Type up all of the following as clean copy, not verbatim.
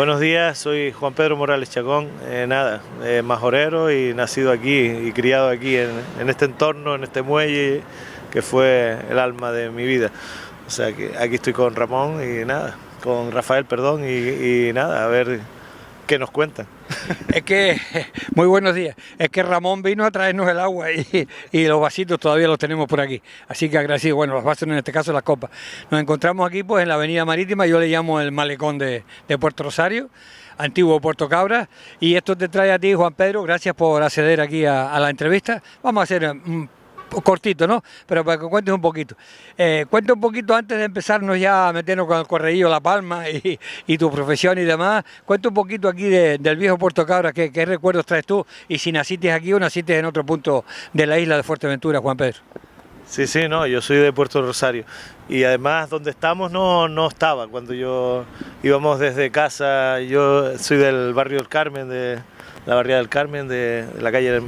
Buenos días, soy Juan Pedro Morales Chacón, majorero y nacido aquí y criado aquí en este entorno, en este muelle que fue el alma de mi vida. O sea que aquí estoy con Ramón y nada, con Rafael, perdón, y nada, a ver qué nos cuentan. Es que, muy buenos días, es que Ramón vino a traernos el agua y los vasitos todavía los tenemos por aquí, así que agradecido, bueno, los vasos en este caso las copas. Nos encontramos aquí pues en la avenida Marítima, yo le llamo el malecón de Puerto Rosario, antiguo Puerto Cabra, y esto te trae a ti, Juan Pedro, gracias por acceder aquí a la entrevista. Vamos a hacer cortito, ¿no? Pero para que cuentes un poquito. Cuenta un poquito antes de empezarnos ya a meternos con el correillo La Palma y tu profesión y demás. Cuenta un poquito aquí del viejo Puerto Cabra, ¿qué recuerdos traes tú? Y si naciste aquí o naciste en otro punto de la isla de Fuerteventura, Juan Pedro. Sí, no, yo soy de Puerto Rosario y además donde estamos no estaba cuando yo íbamos desde casa. Yo soy del barrio del Carmen, de la barriada del Carmen, de la calle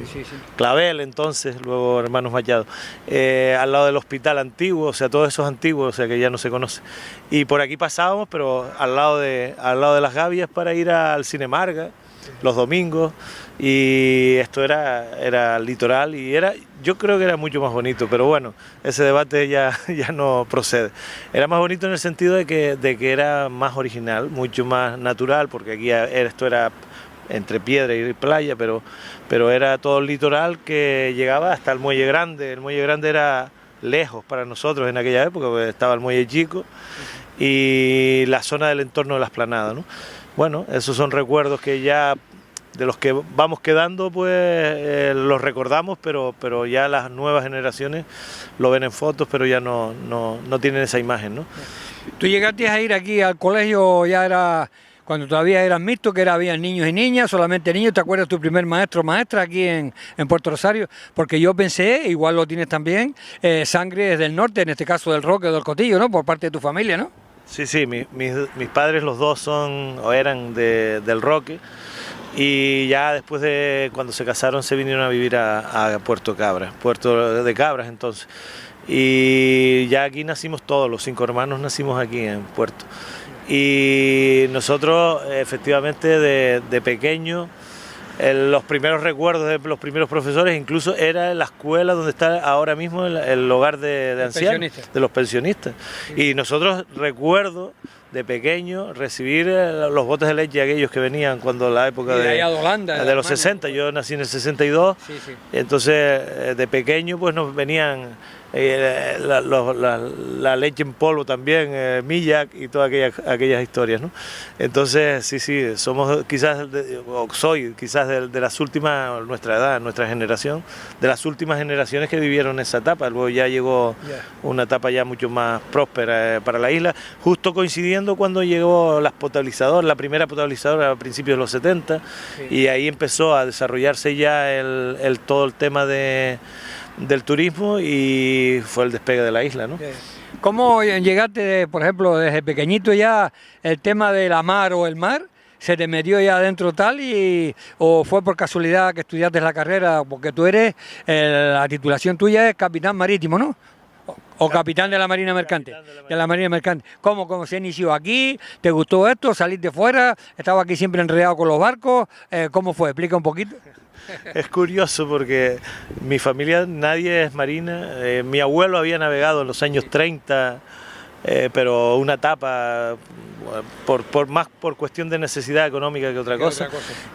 Clavel, entonces, luego Hermanos Machado, al lado del hospital antiguo, o sea, todos esos antiguos, o sea, que ya no se conoce. Y por aquí pasábamos, pero al lado de las Gavias para ir al Cinemarga los domingos, y esto era litoral y yo creo que era mucho más bonito, pero bueno, ese debate ya no procede. Era más bonito en el sentido de que era más original, mucho más natural, porque aquí esto era entre piedra y playa, pero era todo el litoral que llegaba hasta el Muelle Grande. El Muelle Grande era lejos para nosotros en aquella época, porque estaba el Muelle Chico y la zona del entorno de la Esplanada, ¿no? Bueno, esos son recuerdos que ya de los que vamos quedando, pues los recordamos, pero ya las nuevas generaciones lo ven en fotos, pero ya no tienen esa imagen, ¿no? Tú llegaste a ir aquí al colegio, ya era cuando todavía eras mixto, que había niños y niñas, solamente niños. ¿Te acuerdas tu primer maestro o maestra aquí en Puerto Rosario? Porque yo pensé, igual lo tienes también, sangre del norte, en este caso del Roque o del Cotillo, ¿no? Por parte de tu familia, ¿no? Sí, mis padres los dos eran del Roque, y ya después de cuando se casaron se vinieron a vivir a Puerto Cabras, Puerto de Cabras entonces. Y ya aquí nacimos todos, los 5 hermanos nacimos aquí en Puerto. Y nosotros efectivamente de pequeño, los primeros recuerdos de los primeros profesores incluso era la escuela donde está ahora mismo el hogar de ancianos, de los pensionistas. Sí. Y nosotros recuerdo de pequeño recibir los botes de leche aquellos que venían cuando la época de Holanda, de los 60, yo nací en el 62, sí. Entonces de pequeño pues nos venían la leche en polvo también, Millac y todas aquellas historias, ¿no? Entonces sí, somos quizás, soy quizás de las últimas, nuestra edad, nuestra generación, de las últimas generaciones que vivieron esa etapa. Luego ya llegó una etapa ya mucho más próspera para la isla, justo coincidiendo cuando llegó la primera potabilizadora a principios de los 70, sí. Y ahí empezó a desarrollarse ya todo el tema del turismo y fue el despegue de la isla, ¿no? ¿Cómo llegaste, por ejemplo, desde pequeñito ya el tema de la mar o el mar? ¿Se te metió ya adentro tal o fue por casualidad que estudiaste la carrera? Porque tú eres, la titulación tuya es capitán marítimo, ¿no? O capitán de la Marina Mercante. De la Marina Mercante. ¿Cómo se inició aquí? ¿Te gustó esto? ¿Saliste fuera? ¿Estaba aquí siempre enredado con los barcos? ¿Cómo fue? Explica un poquito. Es curioso porque mi familia nadie es marina. Mi abuelo había navegado en los años 30, pero una etapa más por cuestión de necesidad económica que otra cosa.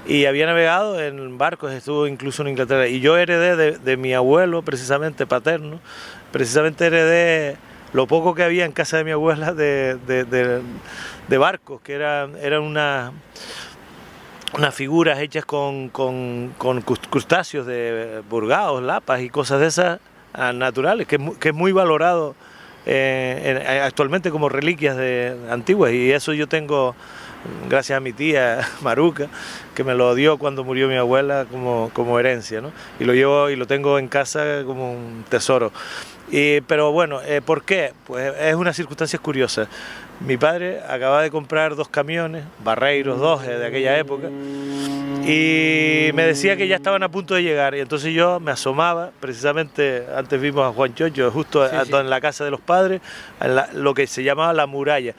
Y había navegado en barcos, estuvo incluso en Inglaterra. Y yo heredé de mi abuelo, precisamente paterno, heredé lo poco que había en casa de mi abuela de barcos, que eran unas figuras hechas con crustáceos de Burgaos, lapas y cosas de esas naturales, que es muy valorado actualmente como reliquias antiguas, y eso yo tengo gracias a mi tía Maruca, que me lo dio cuando murió mi abuela como herencia, ¿no? Y lo llevo y lo tengo en casa como un tesoro. Pero bueno, ¿por qué? Pues es una circunstancia curiosa. Mi padre acaba de comprar 2 camiones, Barreiros 2 de aquella época, y me decía que ya estaban a punto de llegar, y entonces yo me asomaba, precisamente antes vimos a Juan Chocho, justo en la casa de los padres, lo que se llamaba la muralla.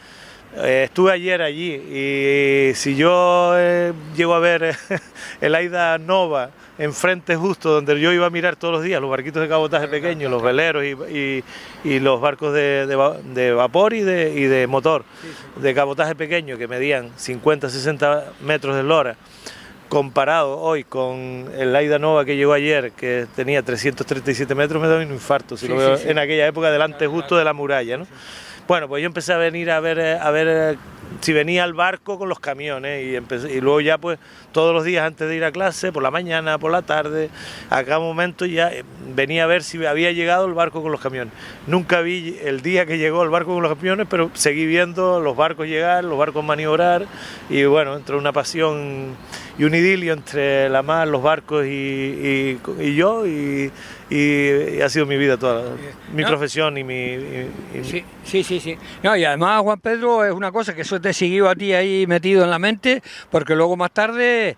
Estuve ayer allí y si yo llego a ver el Aida Nova enfrente justo donde yo iba a mirar todos los días, los barquitos de cabotaje pequeños, los veleros y los barcos de vapor y de motor, de cabotaje pequeño que medían 50, 60 metros de eslora, comparado hoy con el Aida Nova que llegó ayer, que tenía 337 metros, me da un infarto, si lo veo en aquella época delante justo de la muralla, ¿no? Bueno, pues yo empecé a venir a ver si venía el barco con los camiones y luego ya pues todos los días antes de ir a clase, por la mañana, por la tarde, a cada momento ya venía a ver si había llegado el barco con los camiones. Nunca vi el día que llegó el barco con los camiones, pero seguí viendo los barcos llegar, los barcos maniobrar y bueno, entre una pasión y un idilio entre la mar, los barcos y yo y ha sido mi vida toda, mi profesión y mi... Sí. No, y además, Juan Pedro, es una cosa que eso te siguió a ti ahí metido en la mente, porque luego más tarde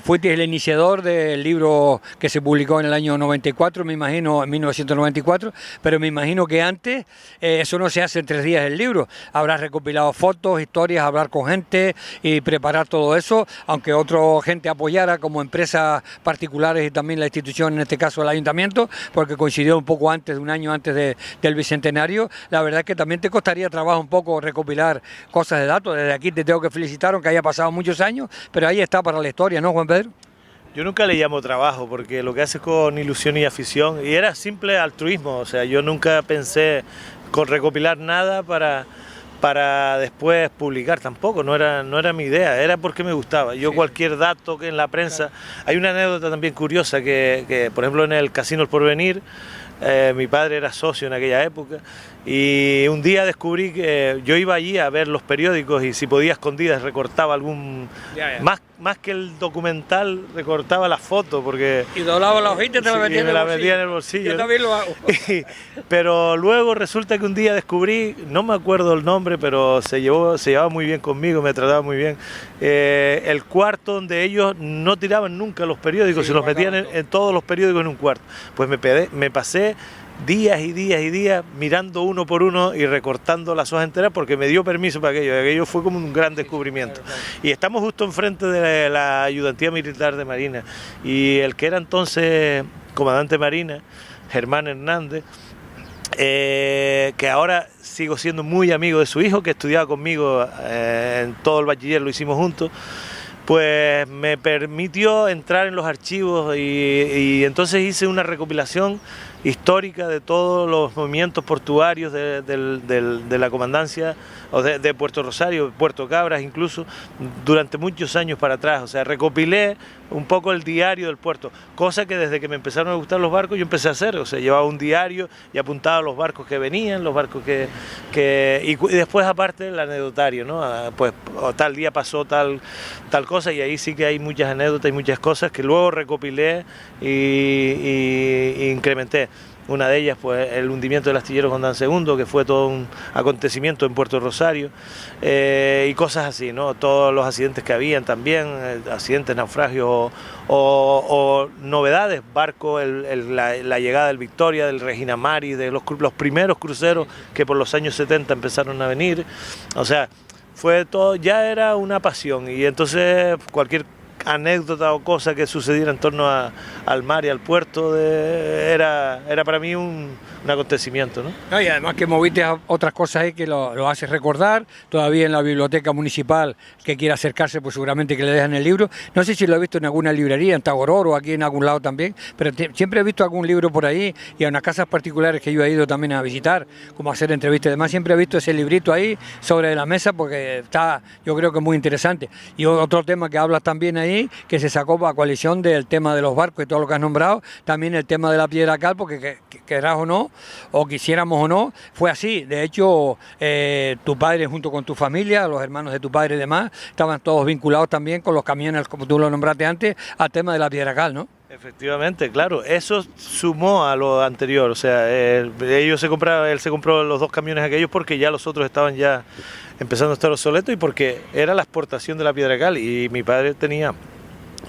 fuiste el iniciador del libro que se publicó en el año 94, me imagino, en 1994, pero me imagino que antes eso no se hace en 3 días el libro. Habrás recopilado fotos, historias, hablar con gente y preparar todo eso, aunque otra gente apoyara como empresas particulares y también la institución, en este caso el ayuntamiento, porque coincidió un poco antes, un año antes del Bicentenario. La verdad es que también te costaría trabajo un poco recopilar cosas de datos. Desde aquí te tengo que felicitar, aunque haya pasado muchos años, pero ahí está para la historia, ¿no, Juan Pedro? Yo nunca le llamo trabajo, porque lo que hace es con ilusión y afición, y era simple altruismo, o sea, yo nunca pensé con recopilar nada para después publicar, tampoco, no era mi idea, era porque me gustaba. Yo cualquier dato que en la prensa... Hay una anécdota también curiosa que por ejemplo, en el Casino El Porvenir, mi padre era socio en aquella época, y un día descubrí que yo iba allí a ver los periódicos y si podía a escondidas recortaba algún... Más que el documental, recortaba la foto porque... Y doblaba la hojita y te la metía en el bolsillo. Yo también lo hago. Pero luego resulta que un día descubrí, no me acuerdo el nombre, pero se llevaba muy bien conmigo, me trataba muy bien, el cuarto donde ellos no tiraban nunca los periódicos, se los metían en todos los periódicos en un cuarto. Pues me pasé días y días mirando uno por uno y recortando las hojas enteras porque me dio permiso para aquello. Aquello fue como un gran descubrimiento. Y estamos justo enfrente de la Ayudantía Militar de Marina y el que era entonces comandante Marina, Germán Hernández, que ahora sigo siendo muy amigo de su hijo, que estudiaba conmigo en todo el bachiller, lo hicimos juntos, pues me permitió entrar en los archivos y entonces hice una recopilación histórica de todos los movimientos portuarios de la comandancia o de Puerto Rosario, Puerto Cabras incluso, durante muchos años para atrás. O sea, recopilé un poco el diario del puerto, cosa que desde que me empezaron a gustar los barcos yo empecé a hacer. O sea, llevaba un diario y apuntaba los barcos que venían, los barcos y después aparte el anecdotario, ¿no? Pues tal día pasó tal cosa, y ahí sí que hay muchas anécdotas y muchas cosas que luego recopilé y incrementé. Una de ellas, pues, el hundimiento del astillero Condán II, que fue todo un acontecimiento en Puerto Rosario, y cosas así, ¿no? Todos los accidentes que habían también, accidentes, naufragios o novedades, barco, la llegada del Victoria, del Regina Maris, de los primeros cruceros que por los años 70 empezaron a venir. O sea, fue todo, ya era una pasión, y entonces cualquier anécdota o cosa que sucediera en torno al mar y al puerto era para mí un acontecimiento, ¿no? No, y además que moviste a otras cosas ahí que lo haces recordar, todavía en la biblioteca municipal, que quiera acercarse, pues seguramente que le dejan el libro. No sé si lo he visto en alguna librería, en Tagoror o aquí en algún lado también, pero siempre he visto algún libro por ahí, y a unas casas particulares que yo he ido también a visitar, como a hacer entrevistas y demás, siempre he visto ese librito ahí sobre la mesa porque está, yo creo que muy interesante. Y otro tema que hablas también ahí, que se sacó para coalición del tema de los barcos y todo lo que has nombrado, también el tema de la piedra cal, porque querrás o no, o quisiéramos o no, fue así. De hecho, tu padre junto con tu familia, los hermanos de tu padre y demás, estaban todos vinculados también con los camiones, como tú lo nombraste antes, al tema de la piedra cal, ¿no? Efectivamente, claro, eso sumó a lo anterior. O sea, él se compró los 2 camiones aquellos porque ya los otros estaban ya empezando a estar obsoletos y porque era la exportación de la piedra cal, y mi padre tenía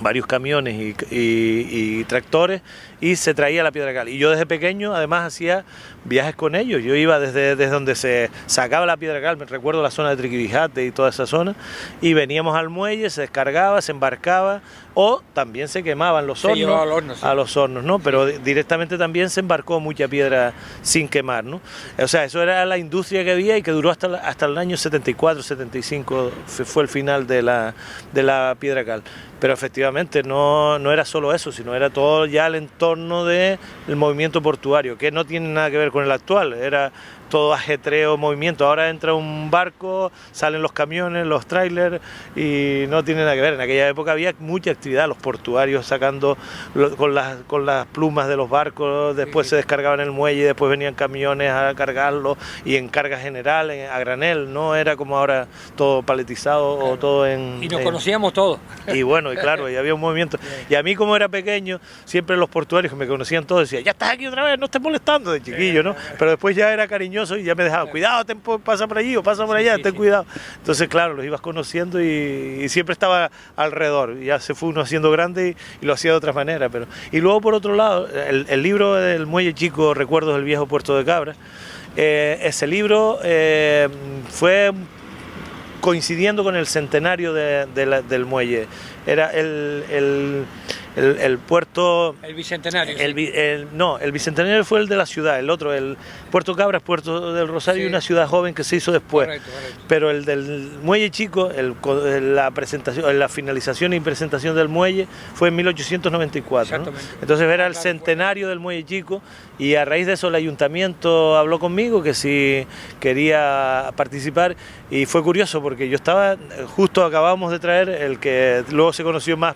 varios camiones y tractores, y se traía la piedra cal. Y yo desde pequeño además hacía viajes con ellos. Yo iba desde donde se sacaba la piedra cal, me recuerdo la zona de Triquibijate y toda esa zona, y veníamos al muelle, se descargaba, se embarcaba, o también se quemaban los hornos, llevaba al horno, sí. a los hornos, ¿no? Pero directamente también se embarcó mucha piedra sin quemar, ¿no? O sea, eso era la industria que había y que duró hasta el año 74, 75, fue el final de la piedra cal. Pero efectivamente no era solo eso, sino era todo ya el entorno del movimiento portuario, que no tiene nada que ver con el actual, era todo ajetreo, movimiento. Ahora entra un barco, salen los camiones, los trailers, y no tiene nada que ver. En aquella época había mucha actividad, los portuarios sacando con las plumas de los barcos, después se descargaban en el muelle, después venían camiones a cargarlo, y en carga general, a granel, no era como ahora todo paletizado, claro, o todo en... Y nos conocíamos todos. Y bueno, y claro, y había un movimiento. Y a mí, como era pequeño, siempre los portuarios que me conocían todos decían: ya estás aquí otra vez, no estés molestando, de chiquillo, ¿no? Pero después ya era cariñoso y ya me dejaban: cuidado, pasa por allí o pasa por allá, ten cuidado. Entonces, claro, los ibas conociendo y siempre estaba alrededor. Ya se fue uno haciendo grande y lo hacía de otra manera. Y luego, por otro lado, el libro del Muelle Chico, Recuerdos del Viejo Puerto de Cabra, ese libro fue coincidiendo con el centenario del muelle. Era el puerto... El bicentenario. No, el bicentenario fue el de la ciudad, el otro, el Puerto Cabra es Puerto del Rosario, sí, y una ciudad joven que se hizo después. Correcto. Pero el del Muelle Chico, la finalización y presentación del muelle fue en 1894, ¿no? Entonces era el centenario del Muelle Chico, y a raíz de eso el ayuntamiento habló conmigo que si quería participar, y fue curioso porque yo estaba, justo acabamos de traer el que luego se conoció más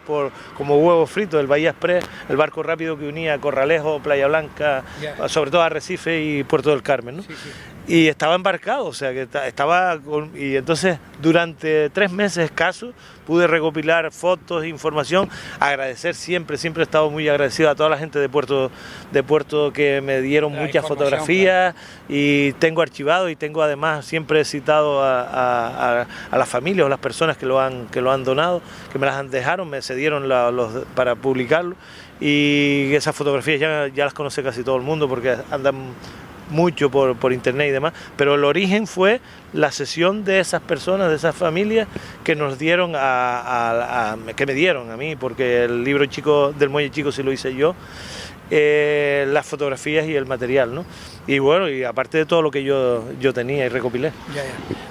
como huevo frito, el Bahía Express, el barco rápido que unía Corralejo, Playa Blanca, sobre todo Arrecife y Puerto del Carmen, ¿no? Sí. Y estaba embarcado, o sea que y entonces durante 3 meses escasos pude recopilar fotos, información, agradecer siempre he estado muy agradecido a toda la gente de Puerto que me dieron muchas fotografías, claro. Y tengo archivado, y tengo además siempre citado a las familias o las personas que lo han donado, que me las dejaron, me cedieron para publicarlo, y esas fotografías ya las conoce casi todo el mundo porque andan mucho por internet y demás, pero el origen fue la cesión de esas personas, de esas familias que nos dieron que me dieron a mí, porque el libro chico del Muelle Chico sí lo hice yo, las fotografías y el material, ¿no? Y bueno, y aparte de todo lo que yo tenía y recopilé. Ya.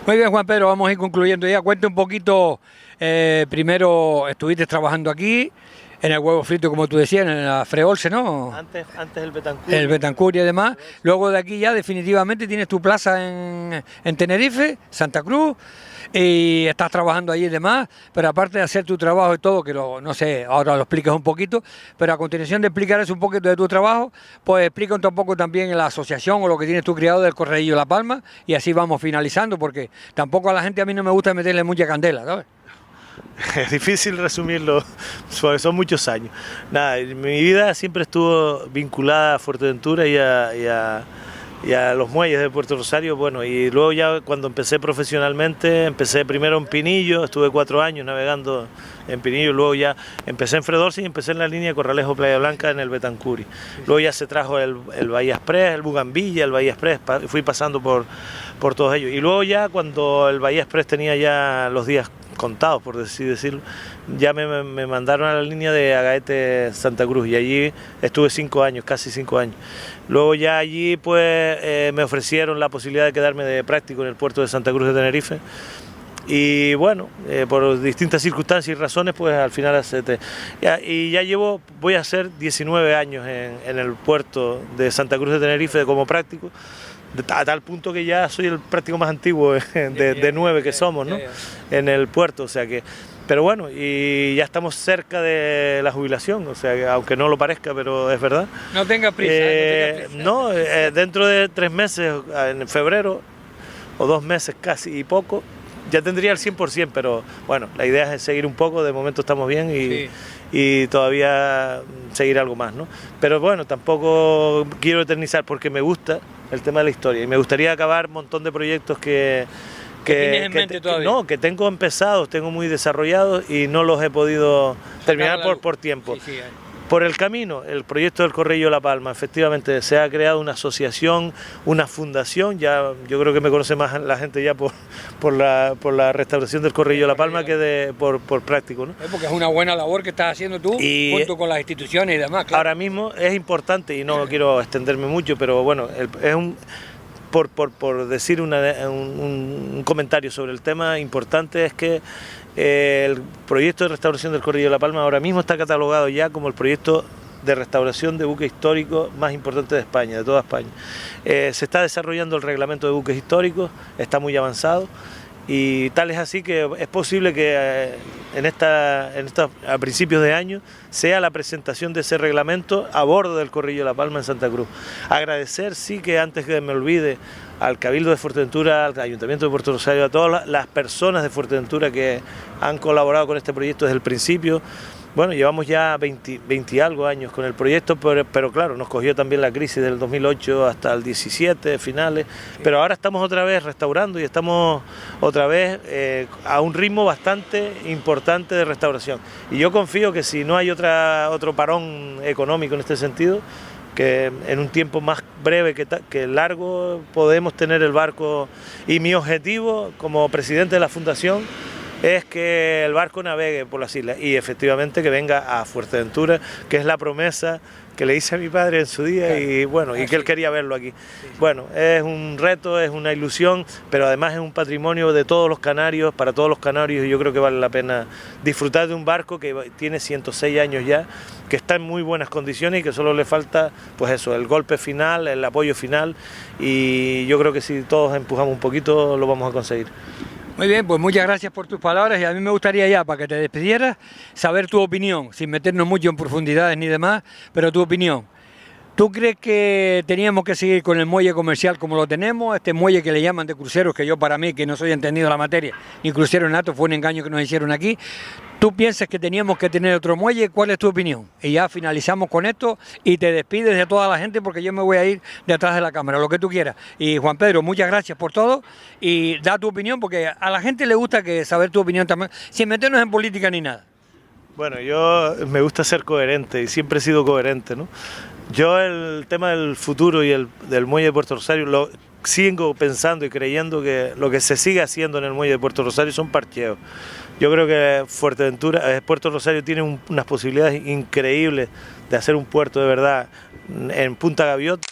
Muy bien, Juan Pedro, vamos a ir concluyendo ya. Cuente un poquito, primero estuviste trabajando aquí, en el huevo frito, como tú decías, en la Freolse, ¿no? Antes el Betancur. El Betancur y demás. Luego de aquí ya definitivamente tienes tu plaza en Tenerife, Santa Cruz, y estás trabajando allí y demás, pero aparte de hacer tu trabajo y todo, que no sé, ahora lo explicas un poquito, pero a continuación de explicar eso un poquito de tu trabajo, pues explica un poco también en la asociación o lo que tienes tú criado del Correillo La Palma, y así vamos finalizando, porque tampoco a la gente, a mí no me gusta meterle mucha candela, ¿sabes? Es difícil resumirlo, son muchos años. Nada, mi vida siempre estuvo vinculada a Fuerteventura y a los muelles de Puerto Rosario. Bueno, y luego ya cuando empecé profesionalmente, empecé primero en Pinillo, estuve 4 años navegando en Pinillo, luego ya empecé en Fredorsi y empecé en la línea Corralejo Playa Blanca en el Betancuri. Luego ya se trajo el Bahía Express, el Bugambilla, el Bahía Express, fui pasando por todos ellos. Y luego ya cuando el Bahía Express tenía ya los días contados, por así decirlo, ya me mandaron a la línea de Agaete Santa Cruz, y allí estuve 5 años, casi 5 años. Luego ya allí pues me ofrecieron la posibilidad de quedarme de práctico en el puerto de Santa Cruz de Tenerife, y bueno, por distintas circunstancias y razones, pues al final acepté. Y ya voy a hacer 19 años en el puerto de Santa Cruz de Tenerife como práctico, a tal punto que ya soy el práctico más antiguo de 9 que somos, ¿no? En el puerto, o sea que... Pero bueno, y ya estamos cerca de la jubilación, o sea, que, aunque no lo parezca, pero es verdad. No tenga prisa. No, dentro de 3 meses, en febrero, o 2 meses casi y poco, ya tendría el 100%, pero bueno, la idea es seguir un poco, de momento estamos bien y todavía seguir algo más, ¿no? Pero bueno, tampoco quiero eternizar porque me gusta el tema de la historia y me gustaría acabar un montón de proyectos que ¿Tienes en mente todavía? No, que tengo empezados, tengo muy desarrollados y no los he podido terminar por tiempo. Sí, sí, Por el camino, el proyecto del Correillo La Palma, efectivamente se ha creado una asociación, una fundación, ya yo creo que me conoce más la gente ya por la restauración del Correillo La Palma que por práctico, ¿no? Porque es una buena labor que estás haciendo tú junto con las instituciones y demás. Claro. Ahora mismo es importante, y no quiero extenderme mucho, pero bueno, es un... Por decir un comentario sobre el tema importante es que el proyecto de restauración del Correillo de La Palma ahora mismo está catalogado ya como el proyecto de restauración de buques históricos más importante de España, de toda España. Se está desarrollando el reglamento de buques históricos, está muy avanzado y tal es así que es posible que a principios de año sea la presentación de ese reglamento a bordo del Correillo de La Palma en Santa Cruz. Agradecer, sí, que antes que me olvide, al Cabildo de Fuerteventura, al Ayuntamiento de Puerto Rosario, a todas las personas de Fuerteventura que han colaborado con este proyecto desde el principio. Bueno, llevamos ya 20 y algo años con el proyecto, pero claro, nos cogió también la crisis del 2008 hasta el 17, finales, pero ahora estamos otra vez restaurando y estamos otra vez a un ritmo bastante importante de restauración. Y yo confío que si no hay otro parón económico en este sentido, que en un tiempo más breve que largo podemos tener el barco. Y mi objetivo como presidente de la Fundación es que el barco navegue por las islas y efectivamente que venga a Fuerteventura, que es la promesa que le hice a mi padre en su día y bueno, y que él quería verlo aquí. Bueno, es un reto, es una ilusión, pero además es un patrimonio de todos los canarios, para todos los canarios, y yo creo que vale la pena disfrutar de un barco que tiene 106 años ya, que está en muy buenas condiciones y que solo le falta, pues eso, el golpe final, el apoyo final, y yo creo que si todos empujamos un poquito lo vamos a conseguir. Muy bien, pues muchas gracias por tus palabras y a mí me gustaría ya, para que te despidieras, saber tu opinión, sin meternos mucho en profundidades ni demás, pero tu opinión. ¿Tú crees que teníamos que seguir con el muelle comercial como lo tenemos? Este muelle que le llaman de cruceros, que yo para mí, que no soy entendido de la materia, ni crucero nato, fue un engaño que nos hicieron aquí. ¿Tú piensas que teníamos que tener otro muelle? ¿Cuál es tu opinión? Y ya finalizamos con esto y te despides de toda la gente porque yo me voy a ir detrás de la cámara, lo que tú quieras. Y Juan Pedro, muchas gracias por todo y da tu opinión porque a la gente le gusta saber tu opinión también, sin meternos en política ni nada. Bueno, yo me gusta ser coherente y siempre he sido coherente, ¿no? Yo el tema del futuro y del muelle de Puerto Rosario lo sigo pensando y creyendo que lo que se sigue haciendo en el muelle de Puerto Rosario son parcheos. Yo creo que Puerto Rosario tiene unas posibilidades increíbles de hacer un puerto de verdad en Punta Gaviota,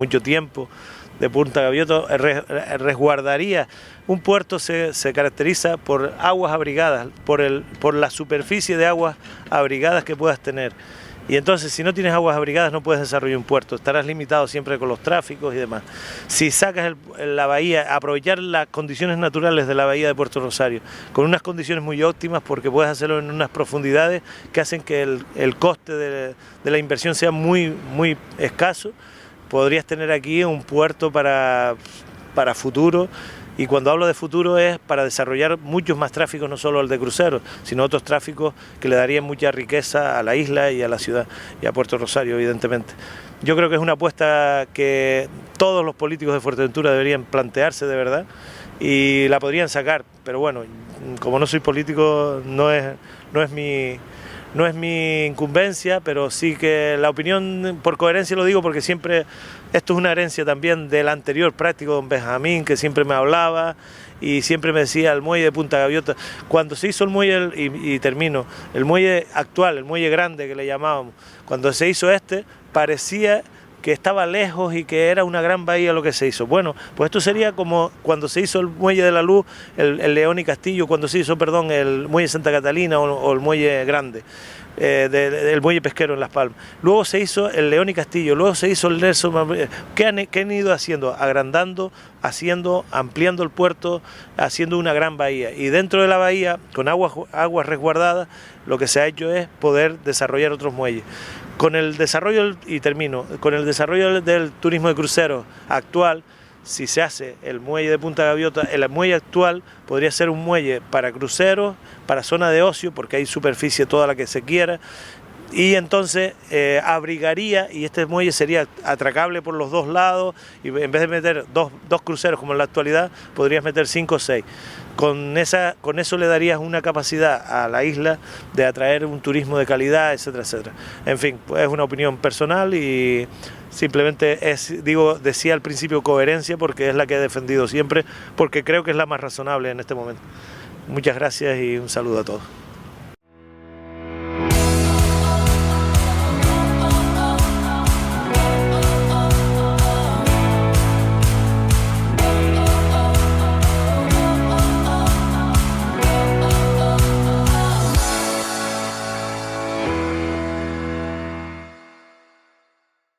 mucho tiempo. De Punta Gaviota resguardaría. Un puerto se caracteriza por aguas abrigadas, por la superficie de aguas abrigadas que puedas tener. Y entonces, si no tienes aguas abrigadas, no puedes desarrollar un puerto, estarás limitado siempre con los tráficos y demás. Si sacas la bahía, aprovechar las condiciones naturales de la bahía de Puerto Rosario, con unas condiciones muy óptimas, porque puedes hacerlo en unas profundidades que hacen que el coste de la inversión sea muy escaso, podrías tener aquí un puerto para futuro. Y cuando hablo de futuro es para desarrollar muchos más tráficos, no solo el de cruceros, sino otros tráficos que le darían mucha riqueza a la isla y a la ciudad y a Puerto Rosario, evidentemente. Yo creo que es una apuesta que todos los políticos de Fuerteventura deberían plantearse de verdad y la podrían sacar, pero bueno, como no soy político no es mi incumbencia, pero sí que la opinión, por coherencia lo digo, porque siempre esto es una herencia también del anterior práctico don Benjamín, que siempre me hablaba y siempre me decía el muelle de Punta Gaviota. Cuando se hizo el muelle, y termino, el muelle actual, el muelle grande que le llamábamos, cuando se hizo parecía que estaba lejos y que era una gran bahía lo que se hizo. Bueno, pues esto sería como cuando se hizo el muelle de la Luz, el León y Castillo, cuando se hizo, perdón, el muelle Santa Catalina o el muelle grande, el muelle pesquero en Las Palmas. Luego se hizo el León y Castillo, luego se hizo el Nelson. ¿Qué han ido haciendo? Agrandando, ampliando el puerto, haciendo una gran bahía. Y dentro de la bahía, con aguas resguardadas, lo que se ha hecho es poder desarrollar otros muelles. Con el desarrollo, y termino, con el desarrollo del turismo de cruceros actual, si se hace el muelle de Punta Gaviota, el muelle actual podría ser un muelle para cruceros, para zona de ocio, porque hay superficie toda la que se quiera, y entonces abrigaría, y este muelle sería atracable por los dos lados, y en vez de meter dos cruceros como en la actualidad, podrías meter 5 o 6. Con eso le darías una capacidad a la isla de atraer un turismo de calidad, etcétera, etcétera. En fin, pues es una opinión personal y simplemente decía al principio coherencia, porque es la que he defendido siempre, porque creo que es la más razonable en este momento. Muchas gracias y un saludo a todos.